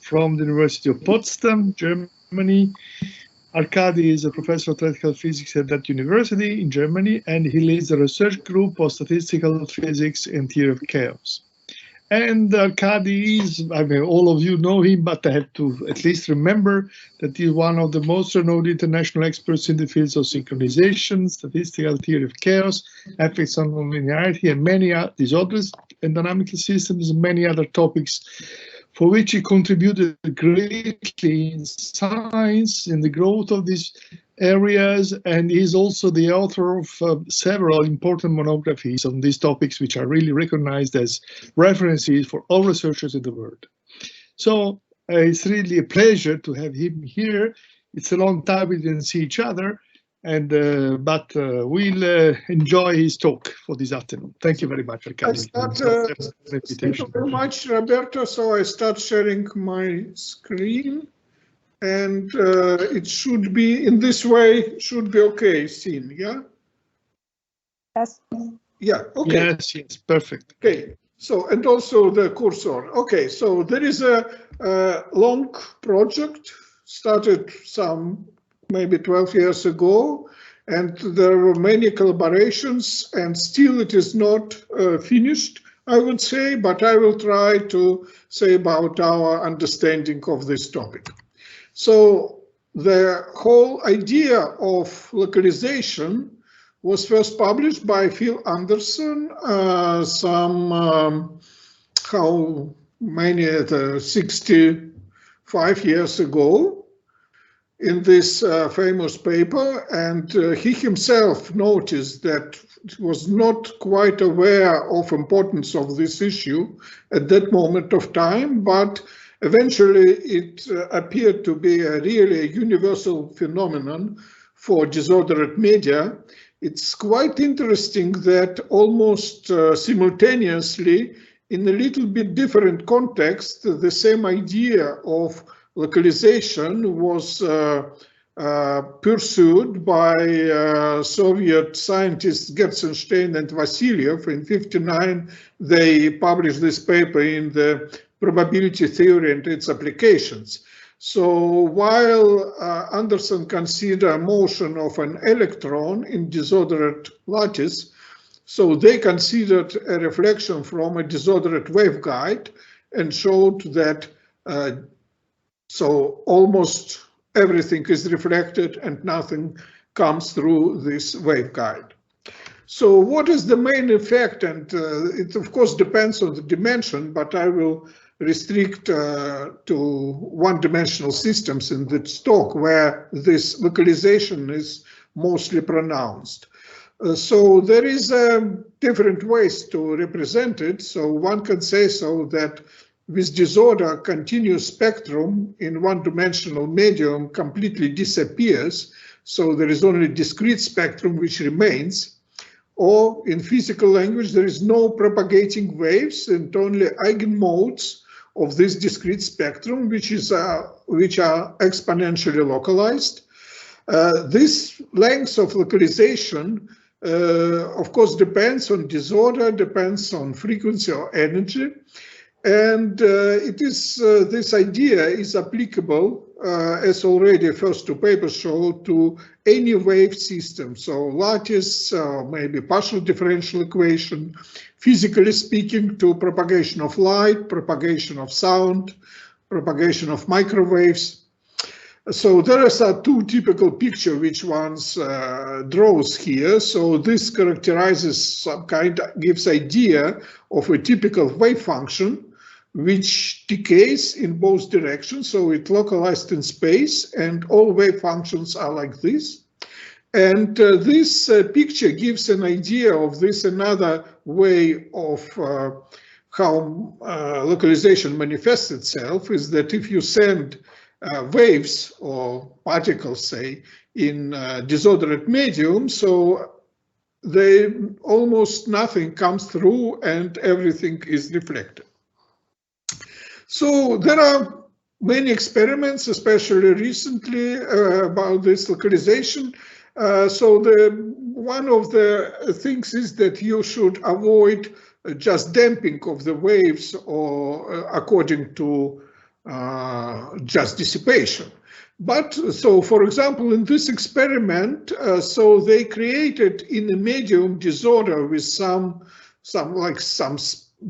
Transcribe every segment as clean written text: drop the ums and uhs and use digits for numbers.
from the University of Potsdam, Germany. Arkady is a professor of theoretical physics at that university in Germany, and he leads a research group of statistical physics and theory of chaos. And Arkady is, I mean, all of you know him, but I have to at least remember that he's one of the most renowned international experts in the fields of synchronization, statistical theory of chaos, effects on nonlinearity, and many disorders and dynamical systems, and many other topics for which he contributed greatly in science, in the growth of these areas, and is also the author of several important monographies on these topics, which are really recognized as references for all researchers in the world. So it's really a pleasure to have him here. It's a long time we didn't see each other, and but we'll enjoy his talk for this afternoon. Thank you very much, Arkady. Thank you very much, Roberto. So I start sharing my screen, and it should be in this way. Should be okay, seen, yeah. Yes. Yeah. Okay. Yes. Perfect. Okay. So, and also the cursor. Okay. So there is a long project started some maybe 12 years ago, and there were many collaborations, and still it is not finished, I would say, but I will try to say about our understanding of this topic. So the whole idea of localization was first published by Phil Anderson how many, 65 years ago, in this famous paper, and he himself noticed that he was not quite aware of importance of this issue at that moment of time, but eventually it appeared to be a really universal phenomenon for disordered media. It's quite interesting that almost simultaneously, in a little bit different context, the same idea of localization was pursued by Soviet scientists Gertzenstein and Vasilyev. In '59, they published this paper in the Probability Theory and its Applications. So while Anderson considered motion of an electron in disordered lattice, so they considered a reflection from a disordered waveguide and showed that so almost everything is reflected and nothing comes through this waveguide. So what is the main effect? And it of course depends on the dimension, but I will restrict to one-dimensional systems in this talk where this localization is mostly pronounced. So there is different ways to represent it. So one can say so that with disorder, continuous spectrum in one-dimensional medium completely disappears, so there is only discrete spectrum which remains. Or in physical language, there is no propagating waves and only eigenmodes of this discrete spectrum, which are exponentially localized. This length of localization, of course, depends on disorder, depends on frequency or energy. And it is this idea is applicable, as already first two papers show, to any wave system. So lattice, maybe partial differential equation, physically speaking, to propagation of light, propagation of sound, propagation of microwaves. So there are two typical pictures which one draws here. So this characterizes some kind, gives idea of a typical wave function which decays in both directions, so it localized in space, and all wave functions are like this. And this picture gives an idea of this another way of how localization manifests itself, is that if you send waves or particles, say, in disordered medium, so they almost nothing comes through and everything is reflected. So there are many experiments, especially recently, about this localization. So one of the things is that you should avoid just damping of the waves, or according to just dissipation. But so, for example, in this experiment, so they created in a medium disorder with some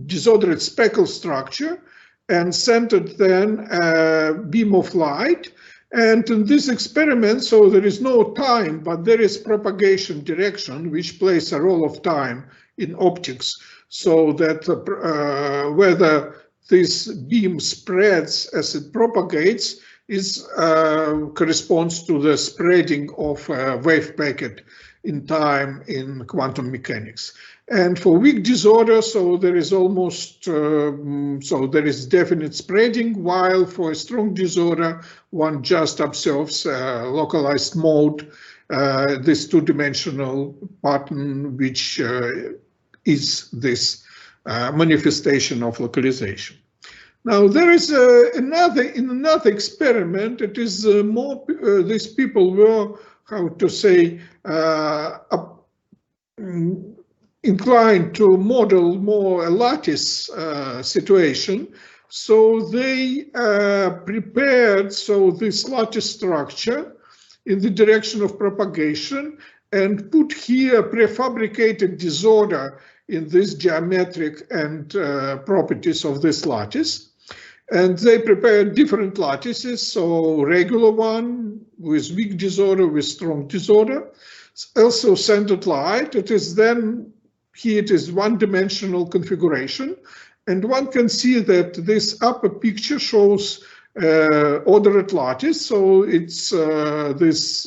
disordered speckle structure and centered then a beam of light. And in this experiment, so there is no time, but there is propagation direction, which plays a role of time in optics, so that whether this beam spreads as it propagates corresponds to the spreading of a wave packet in time in quantum mechanics. And for weak disorder, so there is almost, so there is definite spreading, while for a strong disorder, one just observes localized mode, this two-dimensional pattern, which is this manifestation of localization. Now there is another experiment. It is more, these people were, how to say, inclined to model more a lattice situation. So they prepared this lattice structure in the direction of propagation and put here prefabricated disorder in this geometric and properties of this lattice. And they prepared different lattices, so regular one with weak disorder, with strong disorder, also centered light. It is then, here it is one-dimensional configuration, and one can see that this upper picture shows ordered lattice, so it's this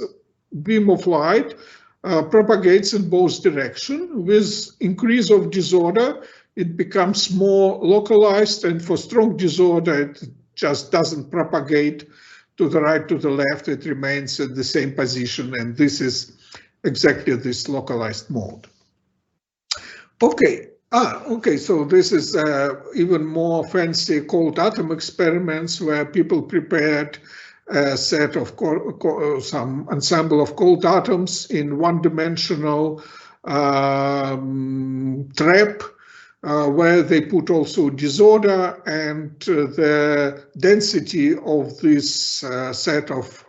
beam of light propagates in both directions. With increase of disorder, it becomes more localized, and for strong disorder, it just doesn't propagate to the right, to the left. It remains at the same position, and this is exactly this localized mode. Okay, so this is even more fancy cold atom experiments where people prepared a set of some ensemble of cold atoms in one-dimensional trap, where they put also disorder, and the density of this set of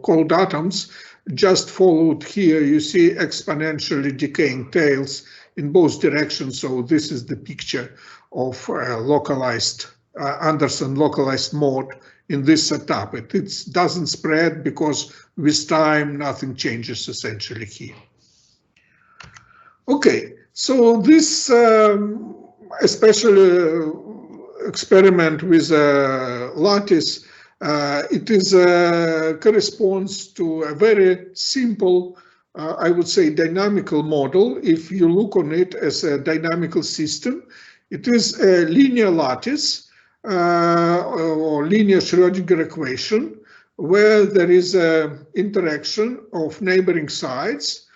cold atoms just followed here. You see exponentially decaying tails in both directions. So this is the picture of localized Anderson localized mode in this setup. It doesn't spread because with time nothing changes essentially here. Okay, so this especially experiment with lattice, it is corresponds to a very simple, I would say, dynamical model. If you look on it as a dynamical system, it is a linear lattice or linear Schrödinger equation, where there is an interaction of neighboring sides,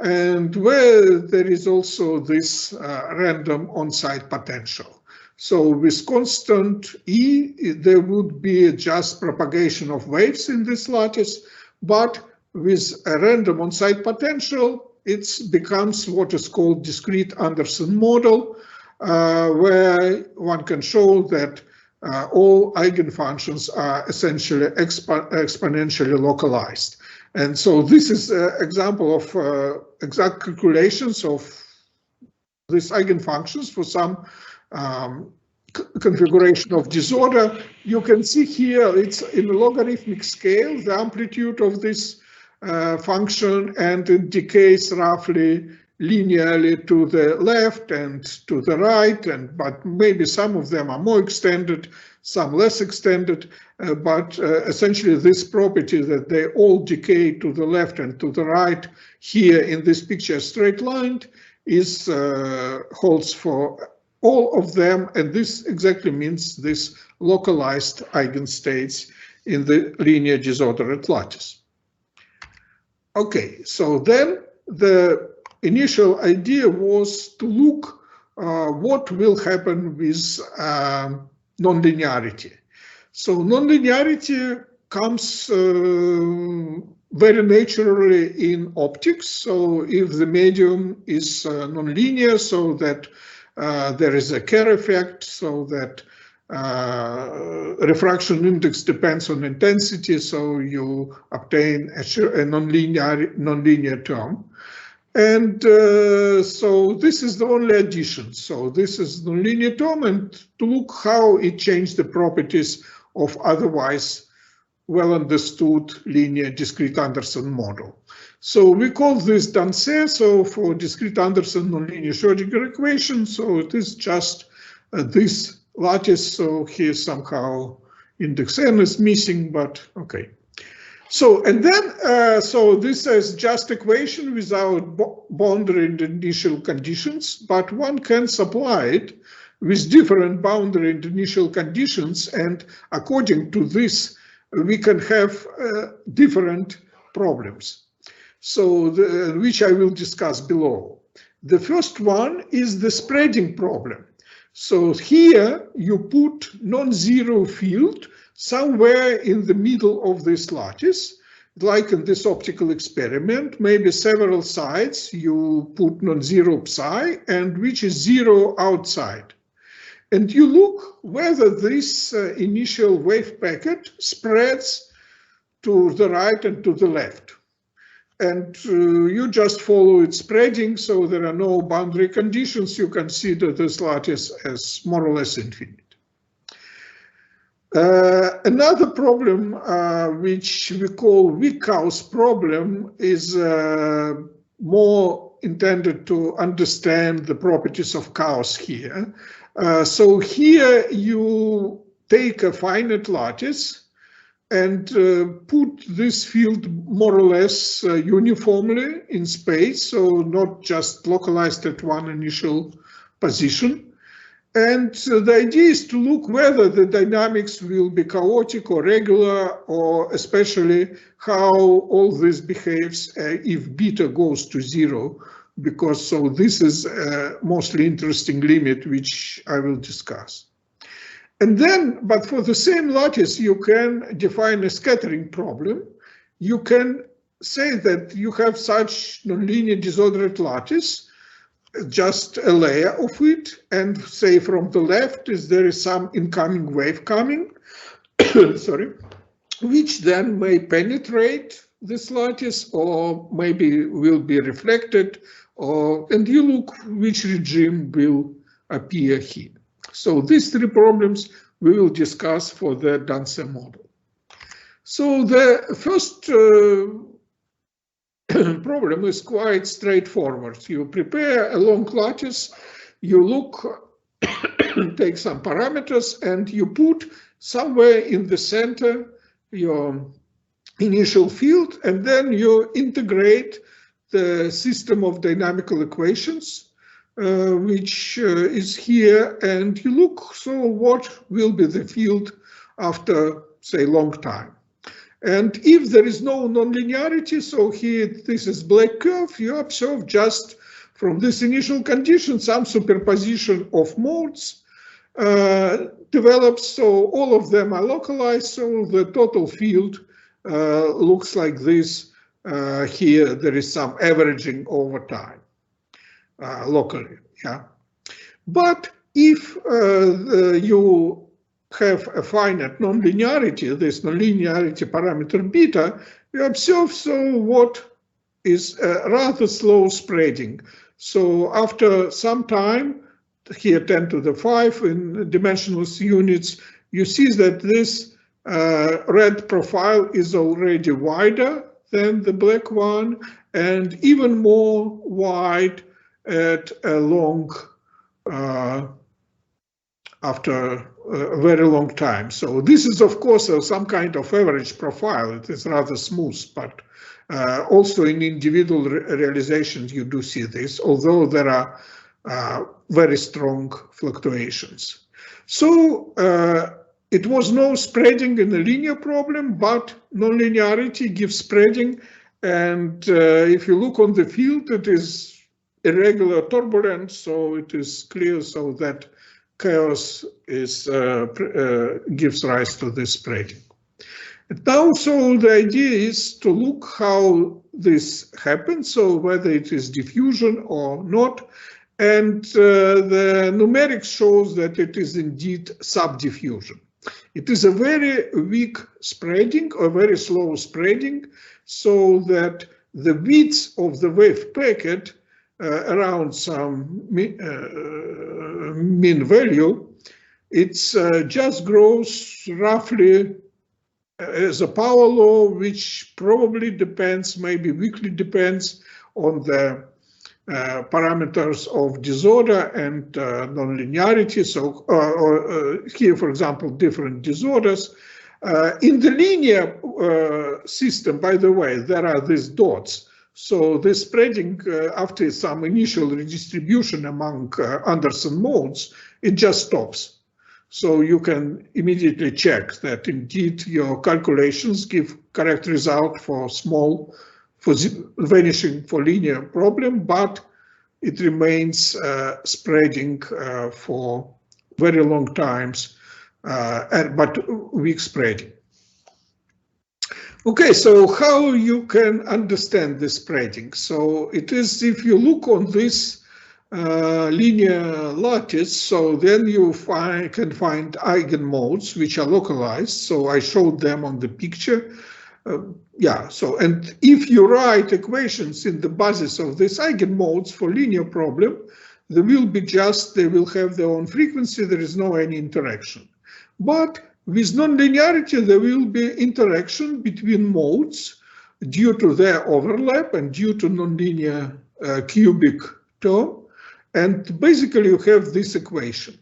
and where there is also this random on-site potential. So with constant E, there would be just propagation of waves in this lattice, but with a random on-site potential, it becomes what is called discrete Anderson model, where one can show that all eigenfunctions are essentially exponentially localized. And so this is an example of exact calculations of these eigenfunctions for some configuration of disorder. You can see here it's in a logarithmic scale, the amplitude of this function, and it decays roughly linearly to the left and to the right, but maybe some of them are more extended, some less extended, but essentially this property that they all decay to the left and to the right here in this picture straight lined is holds for all of them, and this exactly means this localized eigenstates in the linear disordered lattice. Okay, so then the initial idea was to look what will happen with nonlinearity. So nonlinearity comes very naturally in optics. So if the medium is nonlinear, so that there is a Kerr effect, so that Refraction index depends on intensity, so you obtain a nonlinear term. And so this is the only addition. So this is nonlinear term, and to look how it changed the properties of otherwise well understood linear discrete Anderson model. So we call this Danse, so for discrete Anderson nonlinear Schrödinger equation. So it is just this lattice. So here somehow index n is missing, but okay. So, and then, so this is just equation without boundary and initial conditions, but one can supply it with different boundary and initial conditions, and according to this, we can have different problems. So, which I will discuss below. The first one is the spreading problem. So here you put non-zero field somewhere in the middle of this lattice, like in this optical experiment, maybe several sides you put non-zero psi, and which is zero outside. And you look whether this initial wave packet spreads to the right and to the left. And you just follow it spreading, so there are no boundary conditions. You consider this lattice as more or less infinite. Another problem, which we call Wickhouse problem, is more intended to understand the properties of chaos here. So here you take a finite lattice and put this field more or less uniformly in space, so not just localized at one initial position. And the idea is to look whether the dynamics will be chaotic or regular, or especially how all this behaves if beta goes to zero, because so this is a mostly interesting limit, which I will discuss. And then, but for the same lattice, you can define a scattering problem. You can say that you have such nonlinear disordered lattice, just a layer of it, and say from the left is there is some incoming wave coming, sorry, which then may penetrate this lattice or maybe will be reflected, or and you look which regime will appear here. So these three problems we will discuss for the Danse model. So the first problem is quite straightforward. You prepare a long lattice, you look, take some parameters, and you put somewhere in the center your initial field, and then you integrate the system of dynamical equations, which is here, and you look, so what will be the field after, say, long time. And if there is no nonlinearity, so here this is black curve, you observe just from this initial condition some superposition of modes develops, so all of them are localized, so the total field looks like this. Here there is some averaging over time locally, yeah. But if you have a finite nonlinearity, this nonlinearity parameter beta, you observe so what is rather slow spreading. So after some time, here 10 to the 5 in dimensionless units, you see that this red profile is already wider than the black one, and even more wide at a long, after a very long time. So this is of course some kind of average profile. It is rather smooth, but also in individual realizations you do see this, although there are very strong fluctuations. So it was no spreading in a linear problem, but nonlinearity gives spreading. And if you look on the field, it is irregular turbulence, so it is clear so that chaos is gives rise to this spreading. And now, so the idea is to look how this happens, so whether it is diffusion or not. And the numerics shows that it is indeed subdiffusion. It is a very weak spreading or very slow spreading, so that the width of the wave packet around some mean value, it's just grows roughly as a power law, which probably depends, maybe weakly depends on the parameters of disorder and nonlinearity. So here, for example, different disorders. In the linear system, by the way, there are these dots. So the spreading after some initial redistribution among Anderson modes, it just stops. So you can immediately check that indeed your calculations give correct result for small, for vanishing for linear problem, but it remains spreading for very long times, but weak spreading. Okay, so how you can understand the spreading? So it is, if you look on this linear lattice, so then you can find eigenmodes which are localized. So I showed them on the picture. Yeah, so, and if you write equations in the basis of these eigenmodes for linear problem, they will be just, they will have their own frequency, there is no any interaction. But with nonlinearity, there will be interaction between modes due to their overlap and due to nonlinear cubic term. And basically you have this equation.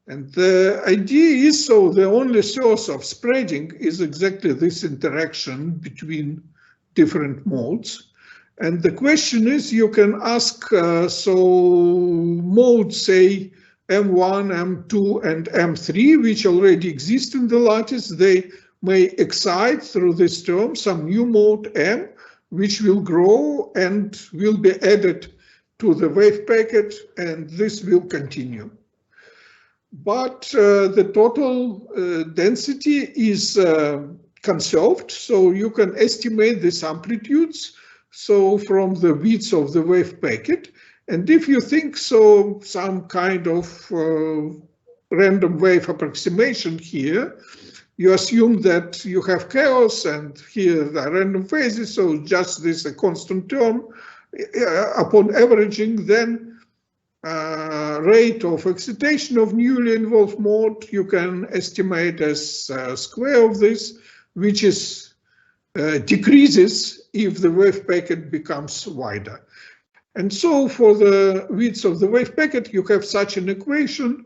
And the idea is, so the only source of spreading is exactly this interaction between different modes. And the question is, you can ask, so modes, say, M1, M2, and M3, which already exist in the lattice, they may excite through this term some new mode M, which will grow and will be added to the wave packet, and this will continue. But the total density is conserved, so you can estimate these amplitudes, so from the width of the wave packet. And if you think so, some kind of random wave approximation here, you assume that you have chaos and here the random phases, so just this a constant term. Upon averaging, then rate of excitation of newly involved mode you can estimate as square of this, which is decreases if the wave packet becomes wider. And so for the width of the wave packet, you have such an equation,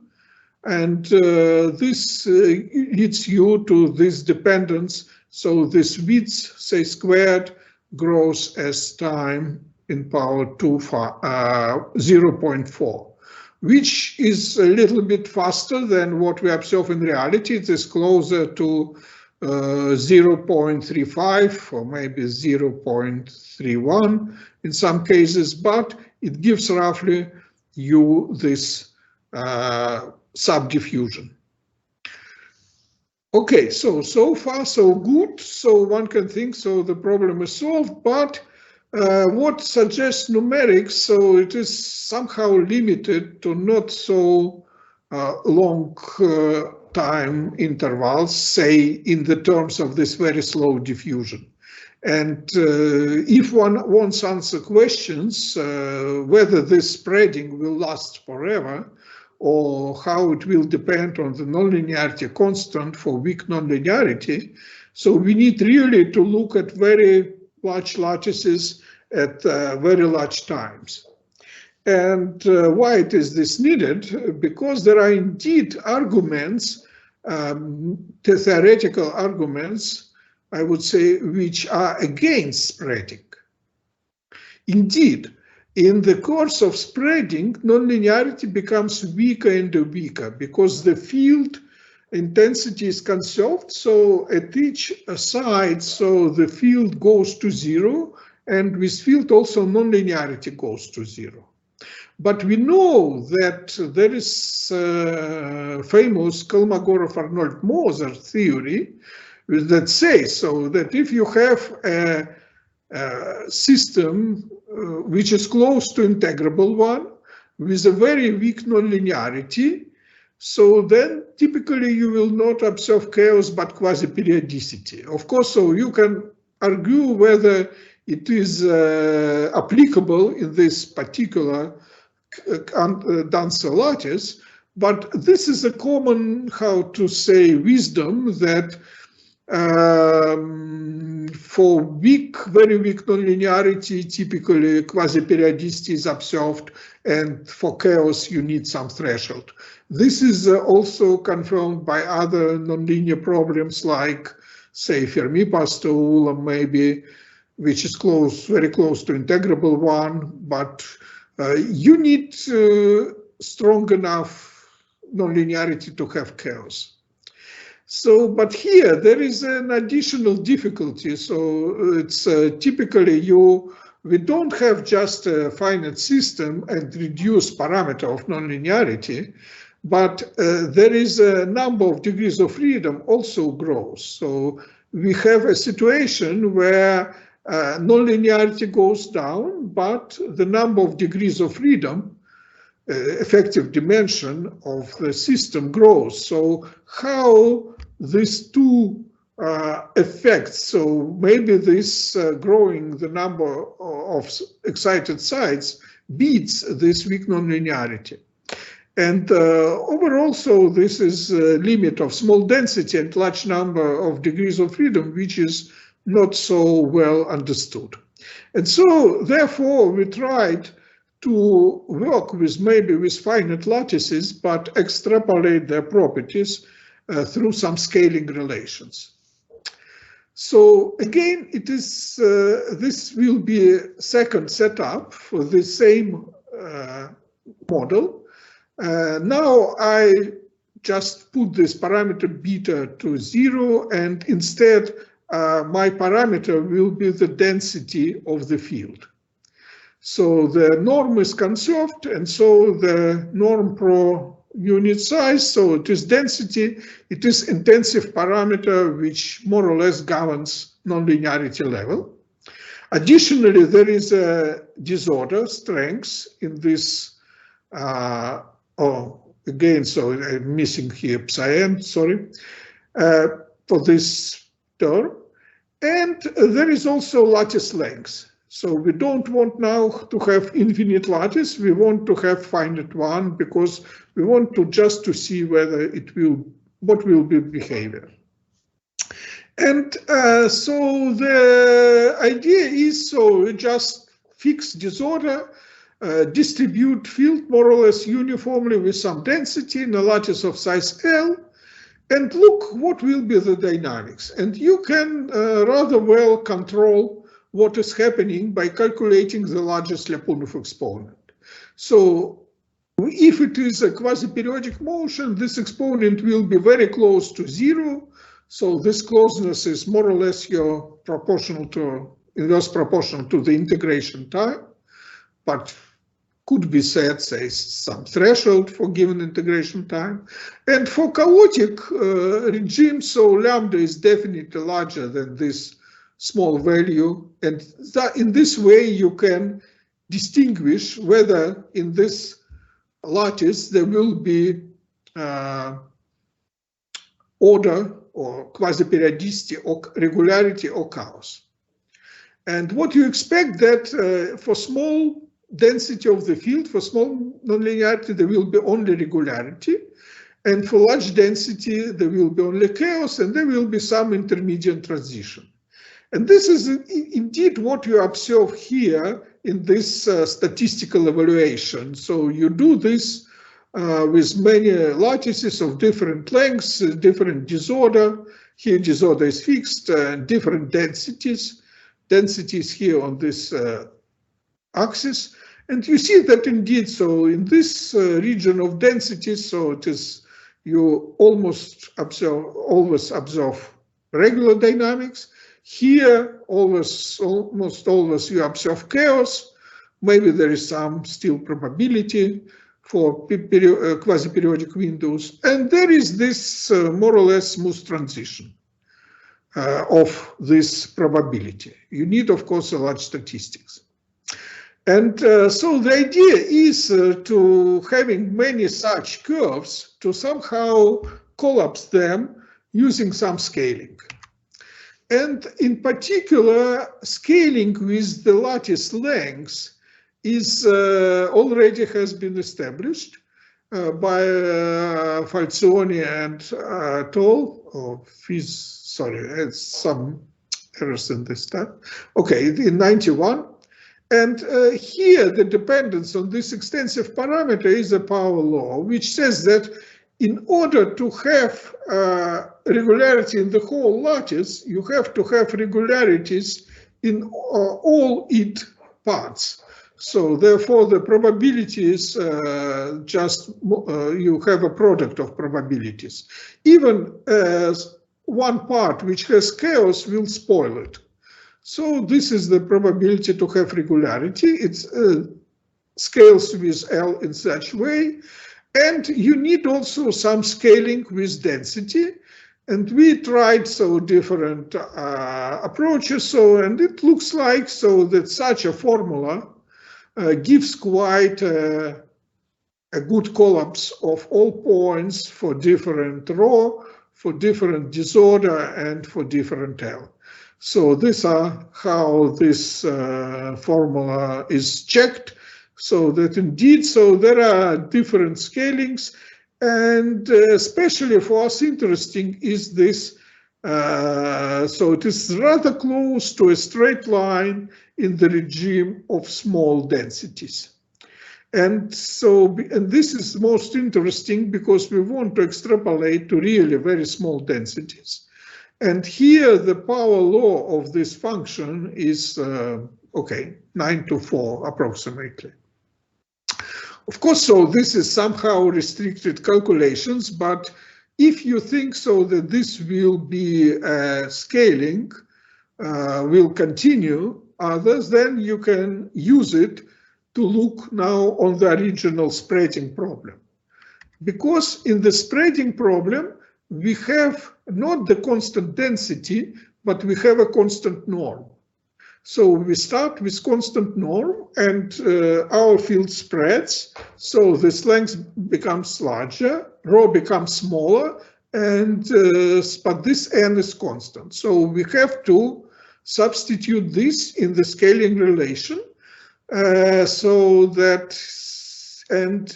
and this leads you to this dependence. So this width, say squared, grows as time in power 0.4, which is a little bit faster than what we observe in reality. It is closer to 0.35 or maybe 0.31 in some cases, but it gives roughly you this subdiffusion. Okay, so far so good. So one can think so the problem is solved, but what suggests numerics, so it is somehow limited to not so long time intervals, say in the terms of this very slow diffusion. And if one wants to answer questions whether this spreading will last forever or how it will depend on the nonlinearity constant for weak nonlinearity, so we need really to look at very large lattices at very large times. And why it is this needed? Because there are indeed arguments, theoretical arguments, I would say, which are against spreading. Indeed, in the course of spreading, nonlinearity becomes weaker and weaker because the field intensity is conserved. So at each side, so the field goes to zero, and with field also nonlinearity goes to zero. But we know that there is famous Kolmogorov-Arnold-Moser theory that says so that if you have a system which is close to integrable one, with a very weak nonlinearity. So then typically you will not observe chaos but quasi-periodicity. Of course, so you can argue whether it is applicable in this particular denser lattice, but this is a common, how to say, wisdom that for very weak nonlinearity, typically quasi-periodicity is observed, and for chaos you need some threshold. This is also confirmed by other nonlinear problems like, say, Fermi-Pastor maybe, which is very close to integrable one, but you need strong enough nonlinearity to have chaos. So, but here there is an additional difficulty. So it's typically we don't have just a finite system and reduced parameter of nonlinearity, but there is a number of degrees of freedom also grows. So we have a situation where nonlinearity goes down, but the number of degrees of freedom, effective dimension of the system grows. So how these two effects, so maybe this growing the number of excited sites beats this weak nonlinearity. And overall, so this is a limit of small density and large number of degrees of freedom, which is not so well understood. And so therefore we tried to work with maybe with finite lattices, but extrapolate their properties through some scaling relations. So again, it is this will be a second setup for the same model. Now I just put this parameter beta to 0, and instead my parameter will be the density of the field. So the norm is conserved, and so the norm per unit size, so it is density, it is intensive parameter which more or less governs nonlinearity level. Additionally, there is a disorder strength in this, again, so I'm missing here psi-n, sorry, for this term. And there is also lattice length. So we don't want now to have infinite lattice, we want to have finite one, because we want to just to see whether it will, what will be behavior. And so the idea is, so we just fix disorder, distribute field more or less uniformly with some density in a lattice of size L, and look what will be the dynamics. And you can rather well control what is happening by calculating the largest Lyapunov exponent. So if it is a quasi-periodic motion, this exponent will be very close to 0. So this closeness is more or less your proportional to, inverse proportional to the integration time, but could be set, say, some threshold for given integration time. And for chaotic regime, so lambda is definitely larger than this small value, and that in this way you can distinguish whether in this lattice there will be order or quasi-periodicity or regularity or chaos. And what you expect that for small density of the field, for small nonlinearity, there will be only regularity, and for large density there will be only chaos, and there will be some intermediate transition. And this is indeed what you observe here in this statistical evaluation. So you do this with many lattices of different lengths, different disorder. Here disorder is fixed, different densities. Densities here on this axis. And you see that indeed, so in this region of densities, so it is, you almost always observe regular dynamics. Here, almost always you observe chaos. Maybe there is some still probability for quasi-periodic windows. And there is this more or less smooth transition of this probability. You need, of course, a large statistics. And so the idea is to having many such curves to somehow collapse them using some scaling. And in particular, scaling with the lattice length is already has been established by Falzoni and Toll, sorry, it's some errors in this stuff. Okay, in 91. And here the dependence on this extensive parameter is a power law, which says that in order to have regularity in the whole lattice, you have to have regularities in all its parts. So therefore, the probability is just you have a product of probabilities. Even one part which has chaos will spoil it. So this is the probability to have regularity. It scales with L in such way. And you need also some scaling with density. And we tried so different approaches. So, and it looks like so that such a formula gives quite a good collapse of all points for different rho, for different disorder, and for different L. So these are how this formula is checked. So that indeed, so there are different scalings, and especially for us interesting is this. So it is rather close to a straight line in the regime of small densities. And so, and this is most interesting because we want to extrapolate to really very small densities. And here the power law of this function is, okay, 9 to 4 approximately. Of course, so this is somehow restricted calculations, but if you think so that this will be scaling, will continue others, then you can use it to look now on the original spreading problem. Because in the spreading problem, we have not the constant density, but we have a constant norm. So we start with constant norm and our field spreads. So this length becomes larger, rho becomes smaller, and but this n is constant. So we have to substitute this in the scaling relation so that, and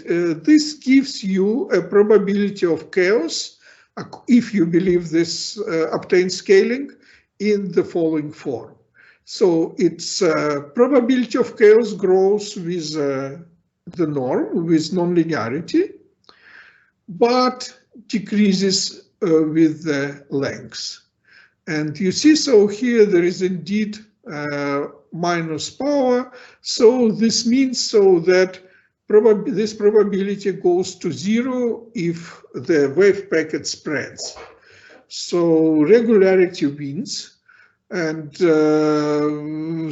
this gives you a probability of chaos if you believe this obtains scaling in the following form. So its probability of chaos grows with the norm, with nonlinearity, but decreases with the length. And you see, so here there is indeed minus power. So this means so that this probability goes to 0 if the wave packet spreads. So regularity wins. And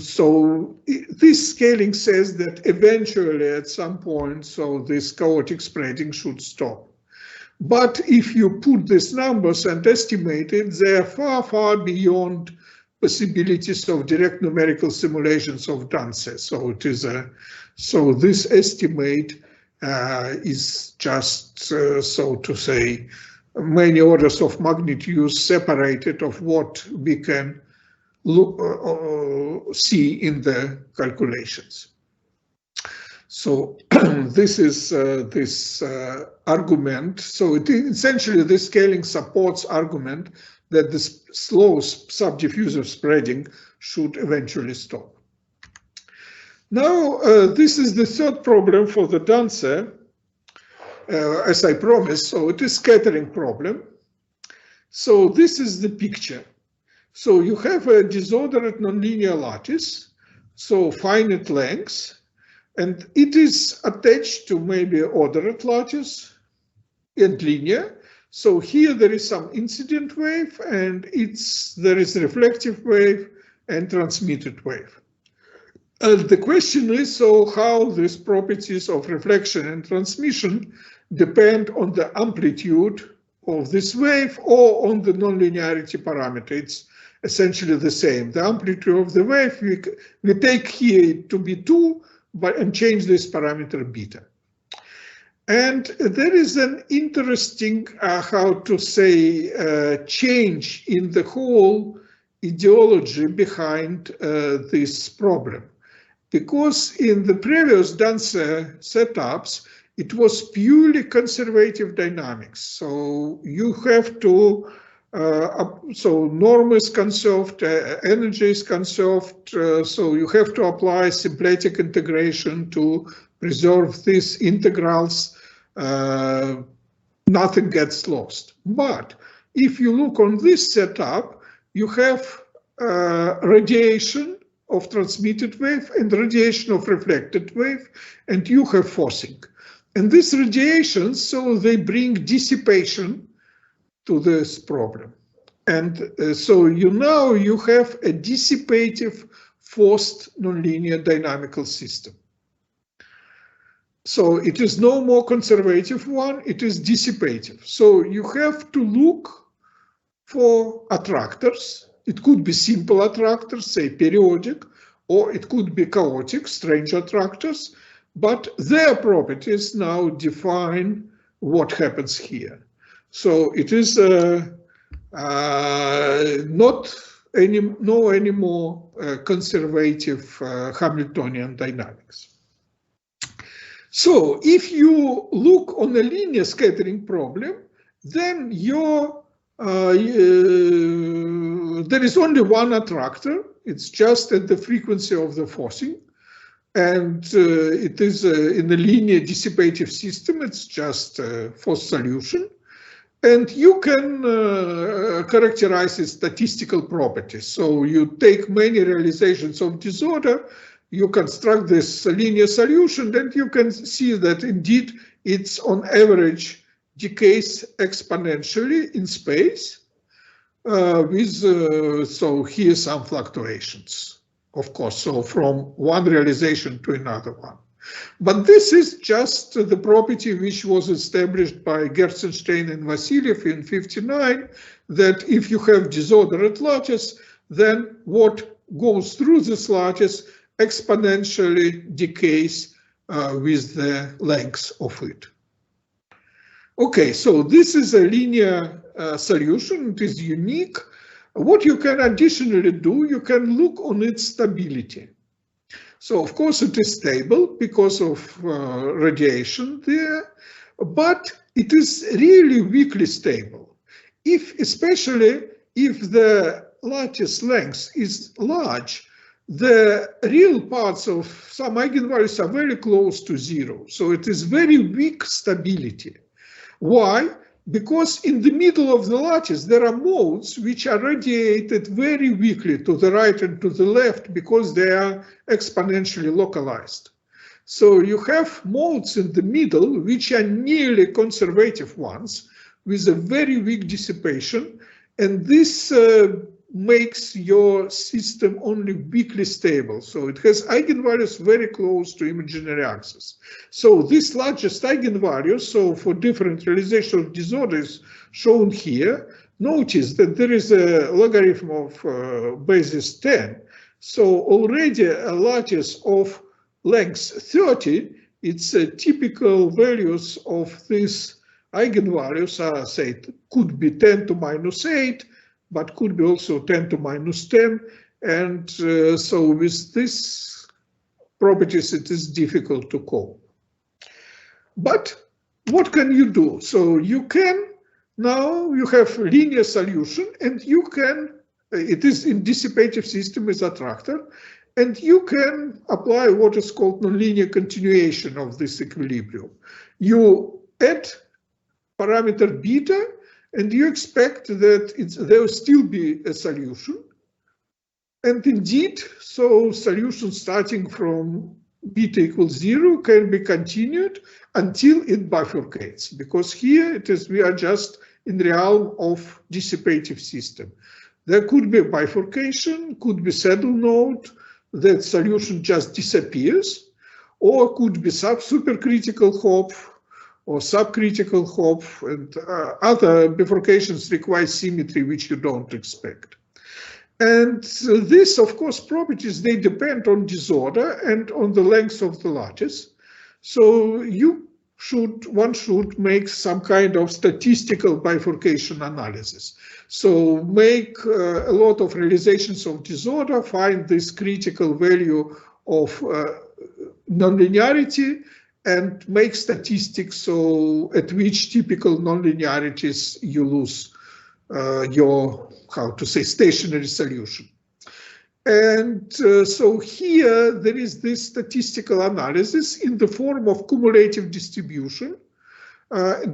so this scaling says that eventually at some point, so this chaotic spreading should stop. But if you put these numbers and estimate it, they are far, far beyond possibilities of direct numerical simulations of dances. So it is a, so this estimate is just, so to say, many orders of magnitude separated of what we can see in the calculations. So this is this argument. So it essentially this scaling supports argument that the slow subdiffusive spreading should eventually stop. Now this is the third problem for the dancer, as I promised. So it is scattering problem. So this is the picture. So you have a disordered nonlinear lattice, so finite length, and it is attached to maybe ordered lattice and linear. So here there is some incident wave, and there is reflective wave and transmitted wave. And the question is, so how these properties of reflection and transmission depend on the amplitude of this wave or on the nonlinearity parameter. It's essentially the same. The amplitude of the wave, we take here to be 2, and change this parameter beta. And there is an interesting, change in the whole ideology behind this problem. Because in the previous dance setups, it was purely conservative dynamics. So you have to, norm is conserved, energy is conserved, so you have to apply symplectic integration to preserve these integrals. Nothing gets lost. But if you look on this setup, you have radiation of transmitted wave and radiation of reflected wave, and you have forcing. And these radiations, so they bring dissipation to this problem. And so you have a dissipative forced nonlinear dynamical system. So it is no more conservative one, it is dissipative. So you have to look for attractors. It could be simple attractors, say periodic, or it could be chaotic, strange attractors, but their properties now define what happens here. So it is not any more conservative Hamiltonian dynamics. So if you look on a linear scattering problem, then there is only one attractor. It's just at the frequency of the forcing. And it is in a linear dissipative system, it's just a force solution. And you can characterize its statistical properties. So you take many realizations of disorder, you construct this linear solution, and you can see that indeed it's on average decays exponentially in space so here some fluctuations, of course, so from one realization to another one. But this is just the property which was established by Gerstenstein and Vasiliev in '59, that if you have disorder at lattice, then what goes through this lattice exponentially decays with the length of it. Okay, so this is a linear solution, it is unique. What you can additionally do, you can look on its stability. So of course it is stable because of radiation there, but it is really weakly stable. Especially if the lattice length is large, the real parts of some eigenvalues are very close to zero. So it is very weak stability. Why? Because in the middle of the lattice, there are modes which are radiated very weakly to the right and to the left because they are exponentially localized. So you have modes in the middle which are nearly conservative ones with a very weak dissipation, and this makes your system only weakly stable. So it has eigenvalues very close to imaginary axis. So this largest eigenvalue, so for different realization of disorders shown here, notice that there is a logarithm of basis 10. So already a lattice of length 30, its typical values of these eigenvalues are, say, could be 10 to minus 8, but could be also 10 to minus 10. And so with these properties, it is difficult to cope. But what can you do? So you can, now you have linear solution, and you can, it is in dissipative system as attractor, and you can apply what is called nonlinear continuation of this equilibrium. You add parameter beta, and you expect that there will still be a solution. And indeed, so solution starting from beta equals 0 can be continued until it bifurcates, because here it is, we are just in the realm of dissipative system. There could be a bifurcation, could be saddle node, that solution just disappears, or could be supercritical Hopf, or subcritical Hopf, and other bifurcations require symmetry which you don't expect. And this, of course, properties, they depend on disorder and on the length of the lattice. So one should make some kind of statistical bifurcation analysis. So make a lot of realizations of disorder, find this critical value of nonlinearity, and make statistics so at which typical nonlinearities you lose your, how to say, stationary solution. And so here there is this statistical analysis in the form of cumulative distribution,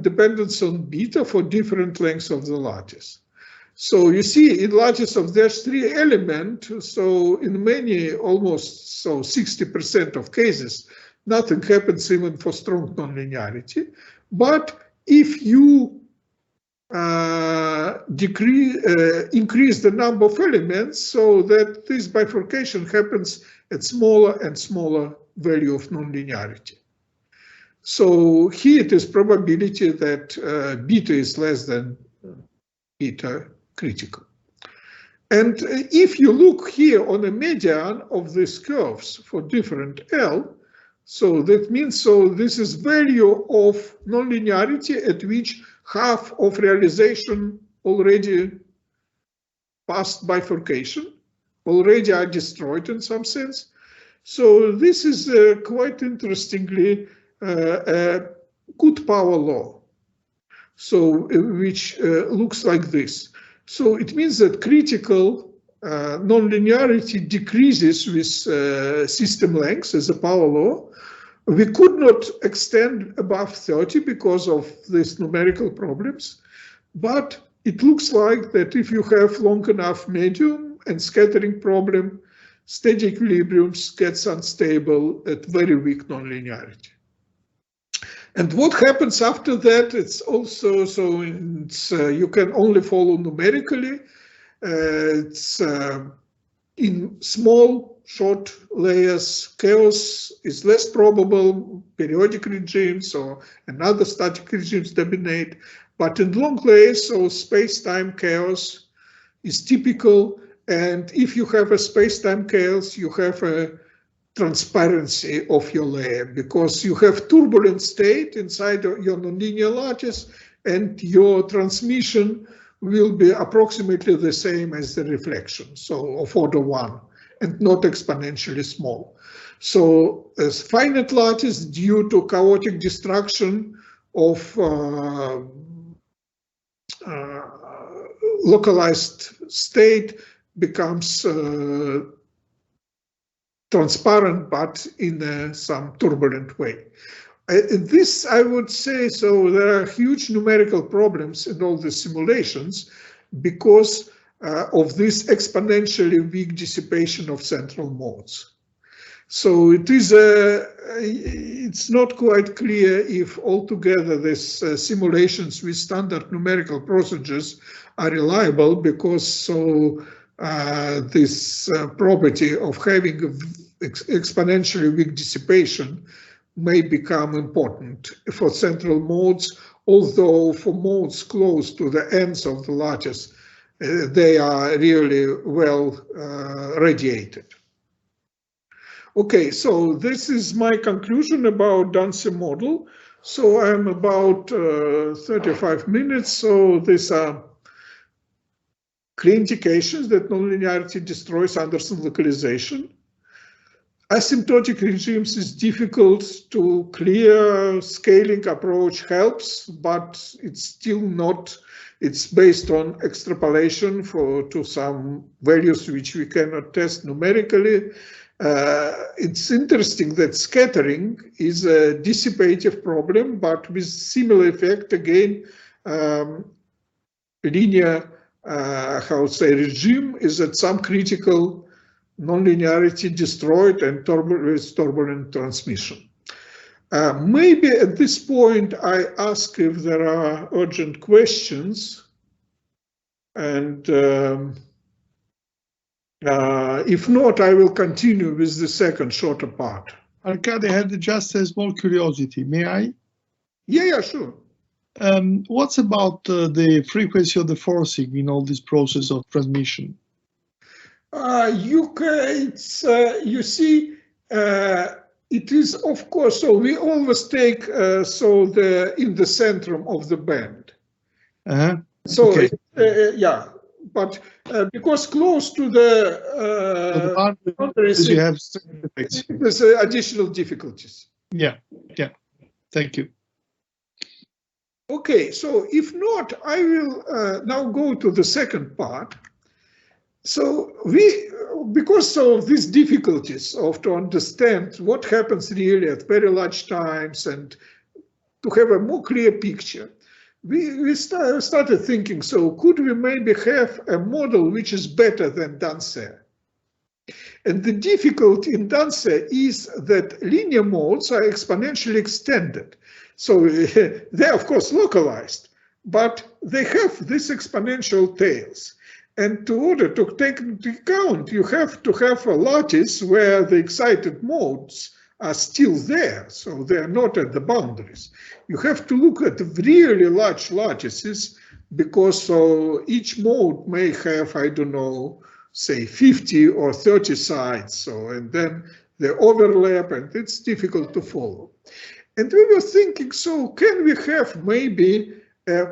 dependence on beta for different lengths of the lattice. So you see in lattice of there's 3 elements, so in many, almost so 60% of cases, nothing happens even for strong nonlinearity. But if you increase the number of elements so that this bifurcation happens at smaller and smaller value of nonlinearity. So here it is probability that beta is less than beta critical. And if you look here on a median of these curves for different L, so that means, so this is value of nonlinearity at which half of realization already past bifurcation, already are destroyed in some sense. So this is quite interestingly a good power law, so which looks like this. So it means that critical nonlinearity decreases with system length as a power law. We could not extend above 30 because of these numerical problems, but it looks like that if you have long enough medium and scattering problem, stage equilibrium gets unstable at very weak nonlinearity. And what happens after that, it's also, so it's, you can only follow numerically. It's in small, short layers, chaos is less probable, periodic regimes or another static regimes dominate. But in long layers, so space-time chaos is typical. And if you have a space-time chaos, you have a transparency of your layer because you have turbulent state inside your nonlinear lattice and your transmission will be approximately the same as the reflection, so of order 1 and not exponentially small. So as finite lattice due to chaotic destruction of localized state becomes transparent, but in some turbulent way. This, I would say, so there are huge numerical problems in all the simulations because of this exponentially weak dissipation of central modes. So it is it's not quite clear if altogether these simulations with standard numerical procedures are reliable because so this property of having exponentially weak dissipation may become important for central modes, although for modes close to the ends of the lattice, they are really well radiated. Okay, so this is my conclusion about Dancy model. So I'm about 35 minutes, so these are clear indications that nonlinearity destroys Anderson localization. Asymptotic regimes is difficult to clear, scaling approach helps, but it's still not, it's based on extrapolation to some values which we cannot test numerically. It's interesting that scattering is a dissipative problem, but with similar effect again, linear, how to say, regime is at some critical nonlinearity destroyed and turbulent transmission. Maybe at this point I ask if there are urgent questions, and if not, I will continue with the second shorter part. Arkady had just a small curiosity, may I? Yeah, sure. What's about the frequency of the forcing in all this process of transmission? You see, it is of course, so we always take in the centrum of the band. So okay. yeah, but because close to the boundaries, you have certain effects. There's additional difficulties. Yeah, yeah. Thank you. Okay, so if not, I will now go to the second part. So because of these difficulties to understand what happens really at very large times and to have a more clear picture, we started thinking, so could we maybe have a model which is better than Dancer? And the difficulty in Dancer is that linear modes are exponentially extended. So they're of course localized, but they have these exponential tails. And in order to take into account, you have to have a lattice where the excited modes are still there, so they're not at the boundaries. You have to look at really large lattices because each mode may have, I don't know, say 50 or 30 sides, so and then they overlap and it's difficult to follow. And we were thinking, so can we have maybe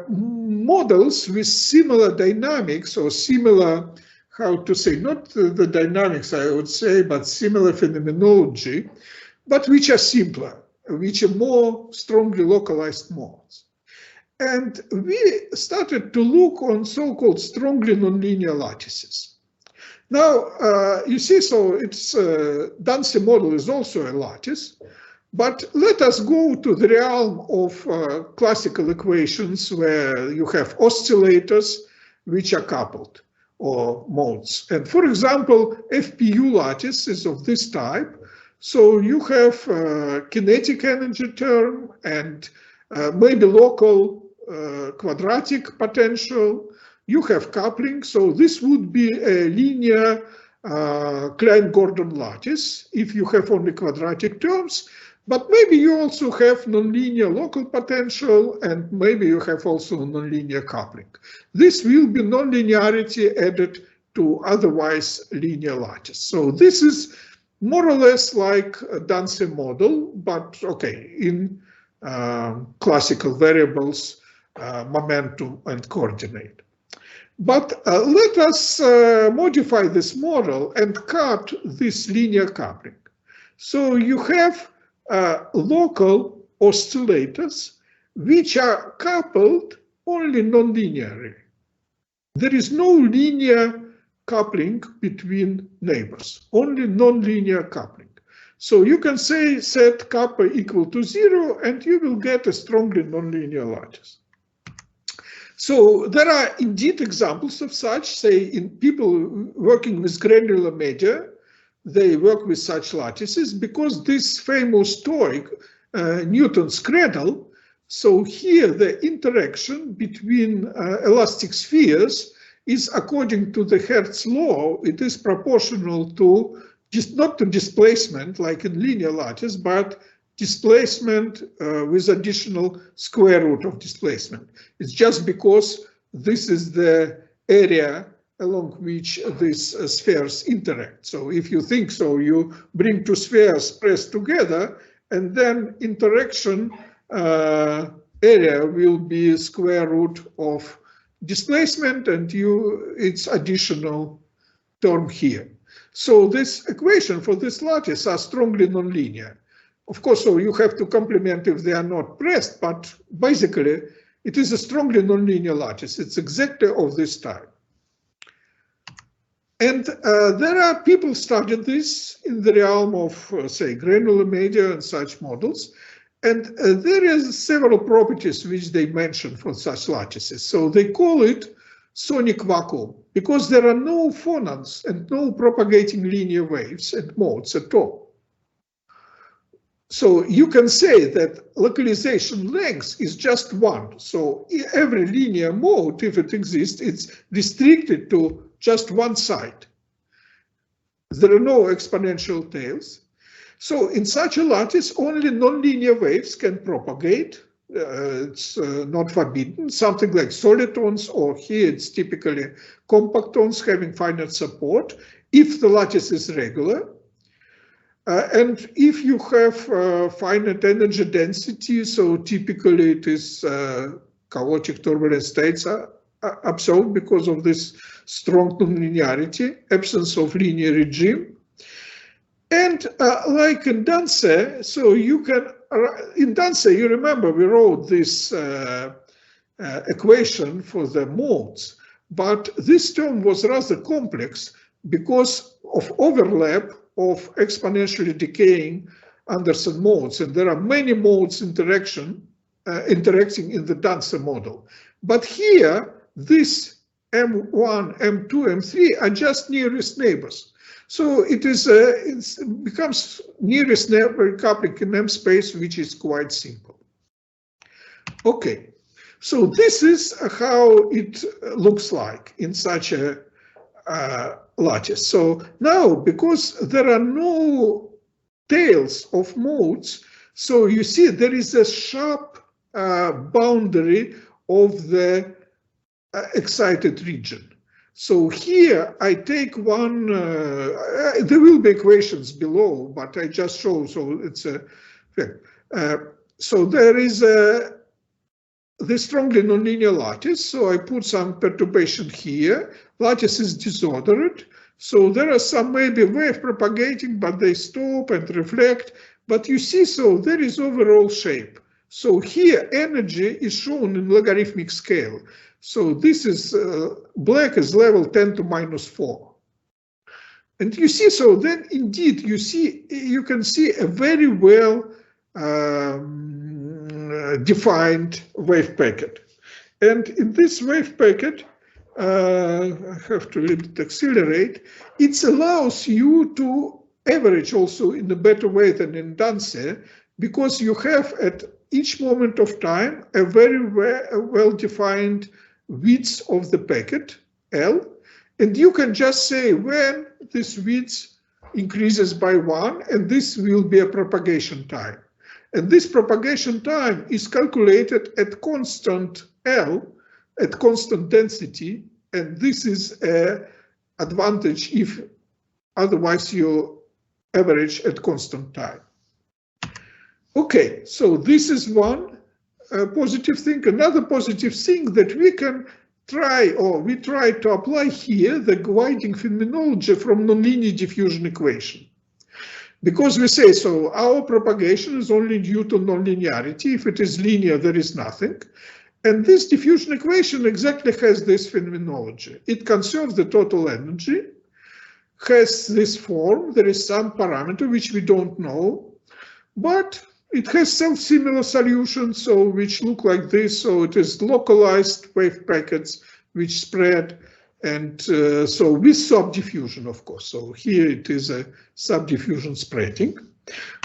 models with similar dynamics or similar, how to say, not the dynamics I would say, but similar phenomenology, but which are simpler, which are more strongly localized modes. And we started to look on so-called strongly nonlinear lattices. Now, you see, so it's Dancer model is also a lattice, but let us go to the realm of classical equations where you have oscillators which are coupled or modes. And for example, FPU lattice is of this type. So you have kinetic energy term and maybe local quadratic potential. You have coupling. So this would be a linear Klein-Gordon lattice if you have only quadratic terms. But maybe you also have nonlinear local potential, and maybe you have also nonlinear coupling. This will be nonlinearity added to otherwise linear lattice. So this is more or less like a Dancer model, but okay, in classical variables, momentum and coordinate. But let us modify this model and cut this linear coupling. So you have local oscillators which are coupled only nonlinearly. There is no linear coupling between neighbors, only nonlinear coupling. So you can say set kappa equal to 0 and you will get a strongly nonlinear lattice. So there are indeed examples of such, say in people working with granular media, they work with such lattices because this famous toy, Newton's cradle, so here the interaction between elastic spheres is according to the Hertz law, it is proportional to, just not to displacement like in linear lattice, but displacement with additional square root of displacement. It's just because this is the area along which these spheres interact. So if you think so, you bring two spheres pressed together, and then interaction area will be square root of displacement, and it's additional term here. So this equation for this lattice are strongly nonlinear. Of course, so you have to complement if they are not pressed, but basically it is a strongly nonlinear lattice. It's exactly of this type. And there are people studied this in the realm of, say, granular media and such models. And there is several properties which they mention for such lattices. So they call it sonic vacuum because there are no phonons and no propagating linear waves and modes at all. So you can say that localization length is just one. So every linear mode, if it exists, it's restricted to just one side. There are no exponential tails. So in such a lattice, only nonlinear waves can propagate. It's not forbidden. Something like solitons, or here it's typically compactons having finite support. if the lattice is regular. And if you have finite energy density, so typically it is chaotic turbulent states are absorbed because of this strong nonlinearity, absence of linear regime. And like in Danse, so you can, in Danse, you remember we wrote this equation for the modes, but this term was rather complex because of overlap of exponentially decaying Anderson modes, and there are many modes interacting in the Danse model. But here, this M1, M2, M3 are just nearest neighbors. So it becomes nearest neighbor coupling in M space, which is quite simple. Okay, so this is how it looks like in such a lattice. So now, because there are no tails of modes, so you see there is a sharp boundary of the excited region. So here I take one, there will be equations below, but I just show, so it's a, so there is the strongly nonlinear lattice, so I put some perturbation here. Lattice is disordered, so there are some maybe wave propagating, but they stop and reflect. But you see, so there is overall shape. So here energy is shown in logarithmic scale. So this is black is level 10 to minus 4. And you see, so then indeed you can see a very well defined wave packet. And in this wave packet, I have to a little bit accelerate, it allows you to average also in a better way than in Danse, because you have at each moment of time a very well-defined width of the packet, L, and you can just say when this width increases by 1, and this will be a propagation time. And this propagation time is calculated at constant L, at constant density, and this is an advantage if otherwise you average at constant time. Okay, so this is one positive thing. Another positive thing that we can try, or we try to apply here, the guiding phenomenology from nonlinear diffusion equation. Because we say, so our propagation is only due to nonlinearity. If it is linear, there is nothing. And this diffusion equation exactly has this phenomenology. It conserves the total energy, has this form. There is some parameter which we don't know, but it has self-similar solutions, so which look like this. So it is localized wave packets which spread, and so with subdiffusion, of course. So here it is a subdiffusion spreading.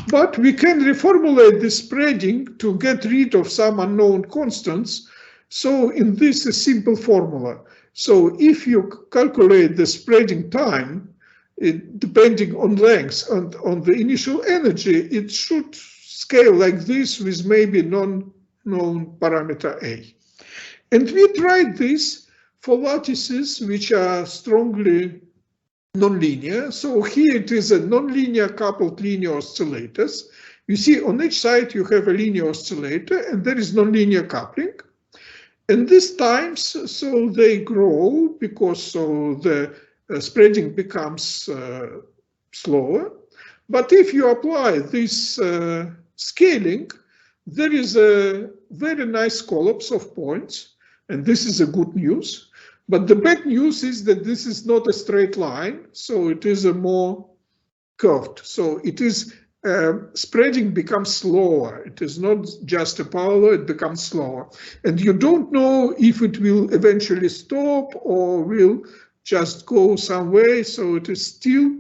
But we can reformulate this spreading to get rid of some unknown constants. So in this a simple formula. So if you calculate the spreading time, depending on length and on the initial energy, it should scale like this with maybe non-known parameter A. And we tried this for lattices which are strongly nonlinear. So here it is a nonlinear coupled linear oscillators. You see on each side you have a linear oscillator and there is nonlinear coupling. And these times, so they grow because so the spreading becomes slower. But if you apply this scaling, there is a very nice collapse of points, and this is a good news. But the bad news is that this is not a straight line, so it is a more curved. So it is spreading becomes slower. It is not just a power, it becomes slower. And you don't know if it will eventually stop or will just go some way. So it is still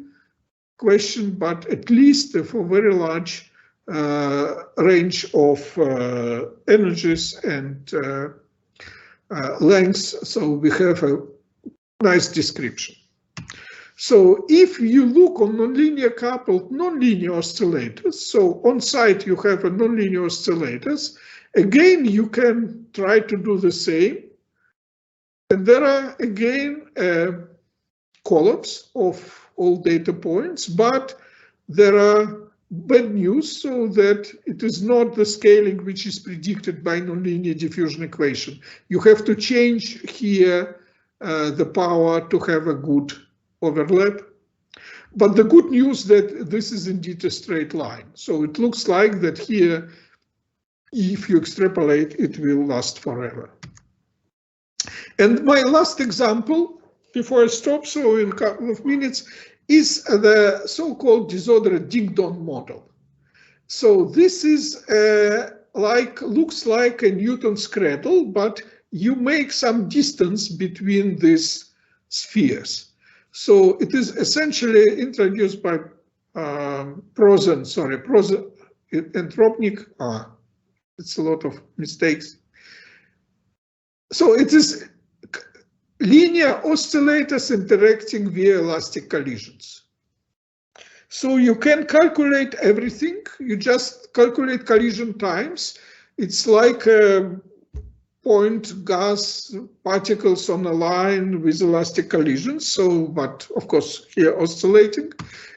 question, but at least for very large range of energies and lengths. So we have a nice description. So if you look on nonlinear coupled nonlinear oscillators, so on site you have a nonlinear oscillators, again you can try to do the same. And there are again a collapse of all data points, but there are bad news, so that it is not the scaling which is predicted by nonlinear diffusion equation. You have to change here the power to have a good overlap. But the good news that this is indeed a straight line. So it looks like that here, if you extrapolate, it will last forever. And my last example, before I stop, so in a couple of minutes, is the so-called disordered Dingdong model. So this is looks like a Newton's cradle, but you make some distance between these spheres. So it is essentially introduced by Entropnik. It's a lot of mistakes. So it is linear oscillators interacting via elastic collisions. So you can calculate everything. You just calculate collision times. It's like point gas particles on a line with elastic collisions. So, but of course here oscillating,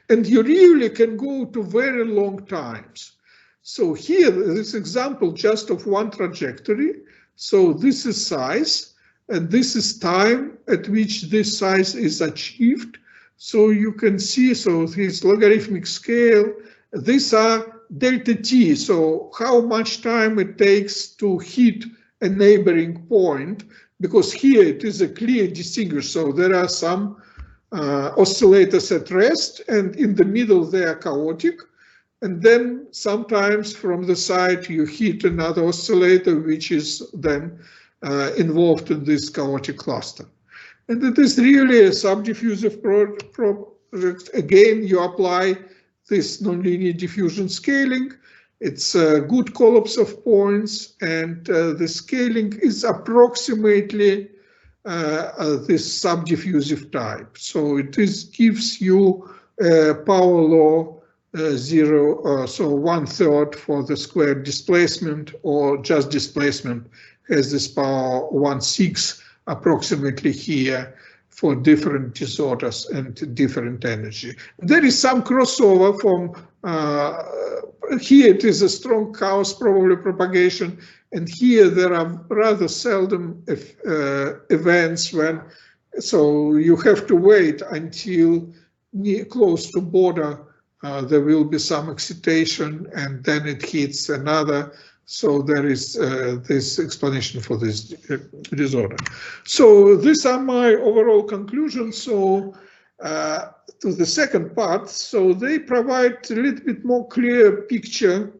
and you really can go to very long times. So here, this example just of one trajectory. So this is size. And this is time at which this size is achieved. So you can see, so this logarithmic scale, these are delta t, so how much time it takes to hit a neighboring point, because here it is a clear distinguish. So there are some oscillators at rest, and in the middle they are chaotic. And then sometimes from the side you hit another oscillator, which is then involved in this chaotic cluster. And it is really a subdiffusive project. Again, you apply this nonlinear diffusion scaling. It's a good collapse of points, and the scaling is approximately this subdiffusive type. So it gives you a power law 0, so 1/3 for the square displacement, or just displacement has this power 1/6 approximately here for different disorders and different energy. There is some crossover from here it is a strong chaos probably propagation, and here there are rather seldom events when, so you have to wait until close to border there will be some excitation, and then it hits another. So there is this explanation for this disorder. So these are my overall conclusions. So to the second part, so they provide a little bit more clear picture,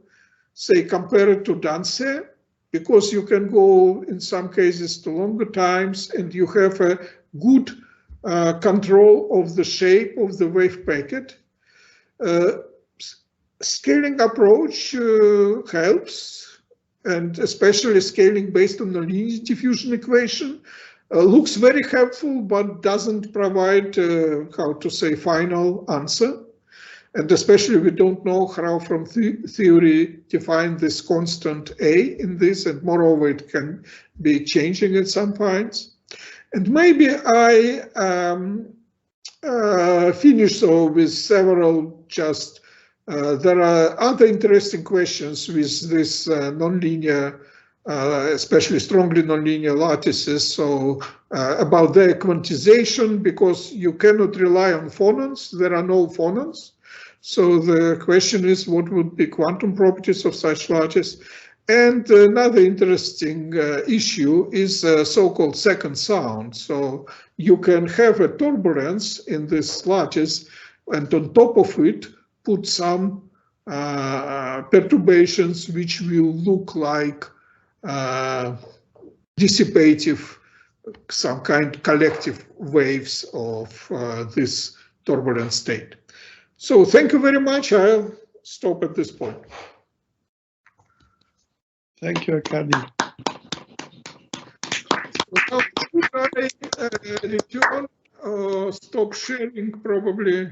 say compared to Danse, because you can go in some cases to longer times, and you have a good control of the shape of the wave packet. Scaling approach helps, and especially scaling based on the linear diffusion equation looks very helpful, but doesn't provide, how to say, final answer. And especially we don't know how from theory define this constant A in this, and moreover it can be changing at some points. And maybe I finish so with several just there are other interesting questions with this nonlinear, especially strongly nonlinear lattices. So about their quantization, because you cannot rely on phonons, there are no phonons. So the question is, what would be quantum properties of such lattice? And another interesting issue is so-called second sound. So you can have a turbulence in this lattice, and on top of it, put some perturbations which will look like dissipative, some kind of collective waves of this turbulent state. So thank you very much. I'll stop at this point. Thank you, Arkady. Now, should I return or stop sharing probably?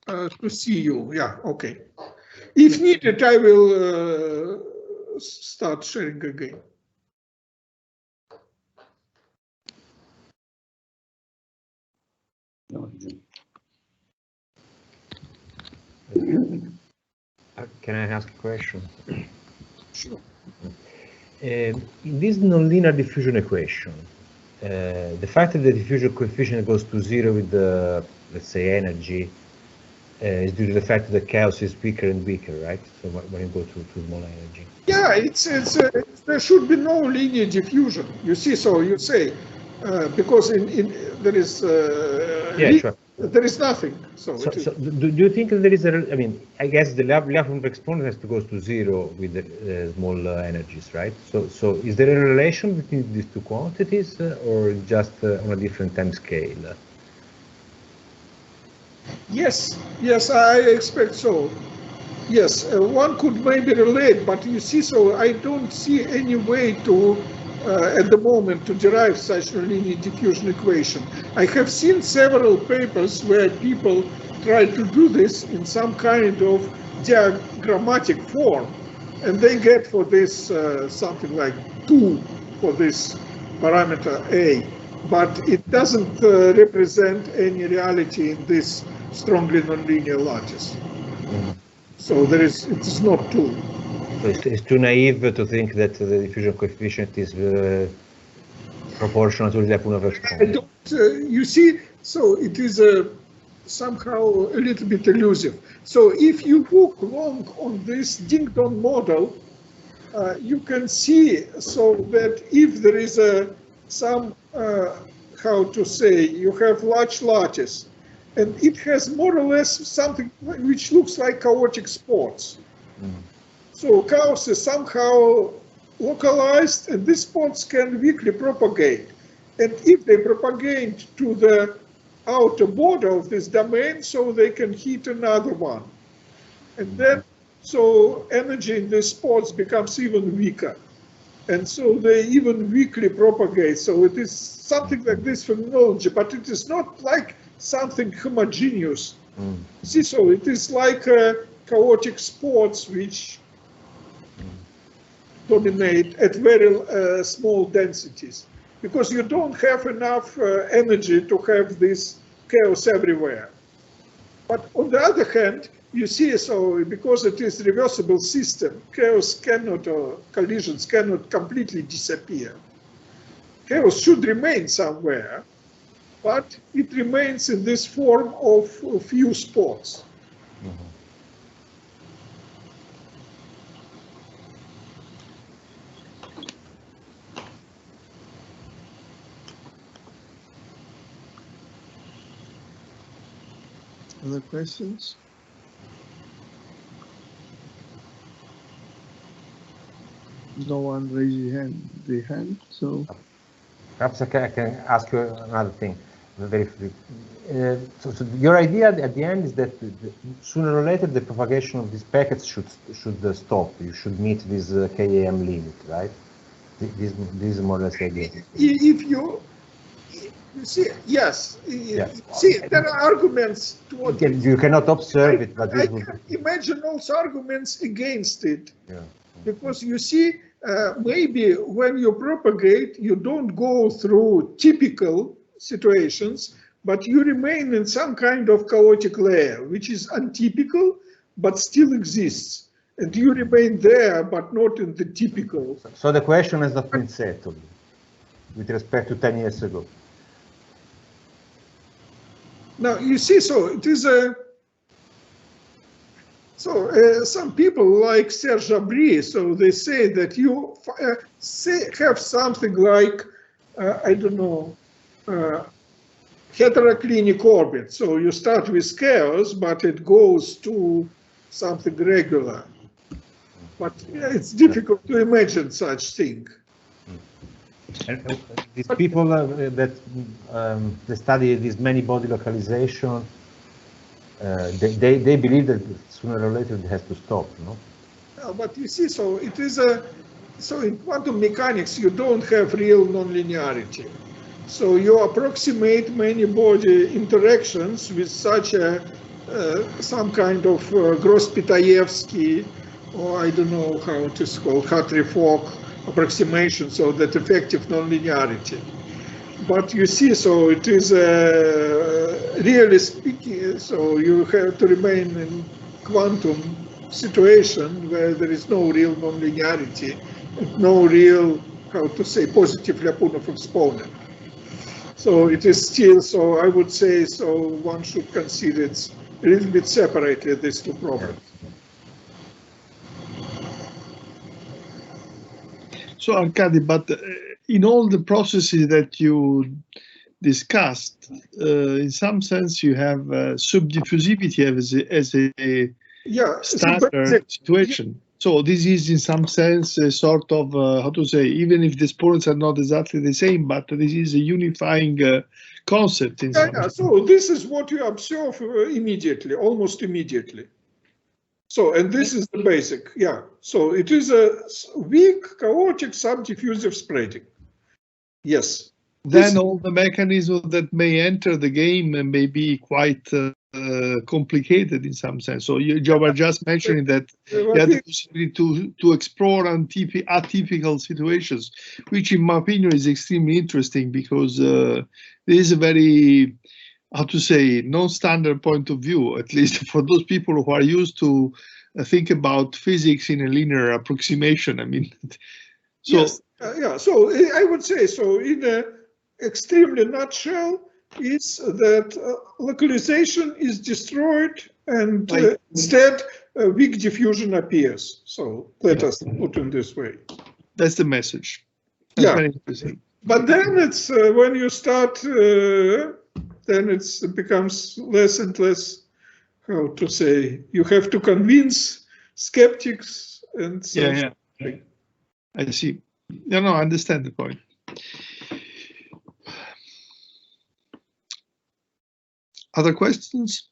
To see you, yeah, okay. If needed, I will start sharing again. Can I ask a question? Sure. In this nonlinear diffusion equation, the fact that the diffusion coefficient goes to 0 with the, let's say, energy is due to the fact that the chaos is weaker and weaker, right? So when you go to small energy. Yeah, there should be no linear diffusion. You see, so you say because there is Sure. There is nothing. So do you think that there is a? I mean, I guess the Laplace exponent has to go to 0 with the small energies, right? So is there a relation between these two quantities, or just on a different time scale? Yes, I expect so. Yes, one could maybe relate, but you see, so I don't see any way to, at the moment, to derive such a linear diffusion equation. I have seen several papers where people try to do this in some kind of diagrammatic form, and they get for this something like 2 for this parameter A, but it doesn't represent any reality in this strongly nonlinear lattice. So it is not 2. So it's too naive to think that the diffusion coefficient is proportional to the Lyapunov exponent. You see, so it is somehow a little bit elusive. So if you look long on this Dingdong model, you can see so that if there is some, how to say, you have large lattice, and it has more or less something which looks like chaotic spots. So chaos is somehow localized, and these spots can weakly propagate. And if they propagate to the outer border of this domain, so they can hit another one. And then, so energy in these spots becomes even weaker. And so they even weakly propagate. So it is something like this phenomenology, but it is not like something homogeneous. See, so it is like chaotic spots which dominate at very small densities, because you don't have enough energy to have this chaos everywhere. But on the other hand, you see, so because it is reversible system, chaos cannot, or collisions cannot completely disappear. Chaos should remain somewhere, but it remains in this form of few spots. Other questions? No one raised the hand, so. Perhaps I can ask you another thing. So your idea at the end is that sooner or later the propagation of these packets should stop. You should meet this KAM limit, right? This is more or less the idea. If you see, yes. Yeah. See, there are arguments toward it. You cannot observe it, but I can imagine also arguments against it. Yeah. Because you see, maybe when you propagate, you don't go through typical situations, but you remain in some kind of chaotic layer, which is untypical, but still exists. And you remain there, but not in the typical. So the question has not been settled with respect to 10 years ago. Now, you see, so it is a... So some people like Serge Abri, so they say that you have something like, I don't know, heteroclinic orbit. So you start with chaos, but it goes to something regular. But yeah, it's difficult to imagine such thing. And these people that they study this many-body localization, they believe that sooner or later it has to stop, no? Yeah, but you see, so it is so in quantum mechanics you don't have real nonlinearity. So you approximate many-body interactions with such a some kind of Gross-Pitaevsky, or I don't know how it is called, Hartree-Fock approximation, so that effective nonlinearity. But you see, so it is really speaking, so you have to remain in quantum situation where there is no real nonlinearity and no real, how to say, positive Lyapunov exponent. So it is still, so I would say, so one should consider it a little bit separately, these two problems. So Arkady, but in all the processes that you discussed, in some sense you have subdiffusivity as a standard situation. So this is in some sense a sort of, how to say, even if the exponents are not exactly the same, but this is a unifying concept in some sense. So this is what you observe immediately, almost immediately. So, and this is the basic, So it is a weak, chaotic, subdiffusive spreading. Yes. Then all the mechanisms that may enter the game may be quite complicated in some sense. So you were just mentioning that you had the possibility to explore atypical situations, which in my opinion is extremely interesting because there is a very, how to say, non-standard point of view, at least for those people who are used to think about physics in a linear approximation. I mean, so so I would say, so in a extremely nutshell, is that localization is destroyed and instead weak diffusion appears. So let us put it this way. That's the message. That's very interesting. But then it's when you start, then it becomes less and less, how to say, you have to convince skeptics and so. I see. No, I understand the point. Other questions?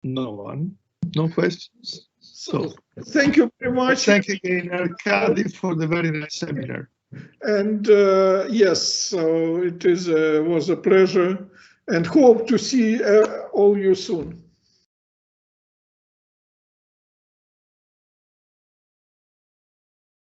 No one. No questions. So thank you very much. Thank you again, Arkady, for the very nice seminar. And yes, so it was a pleasure, and hope to see all you soon.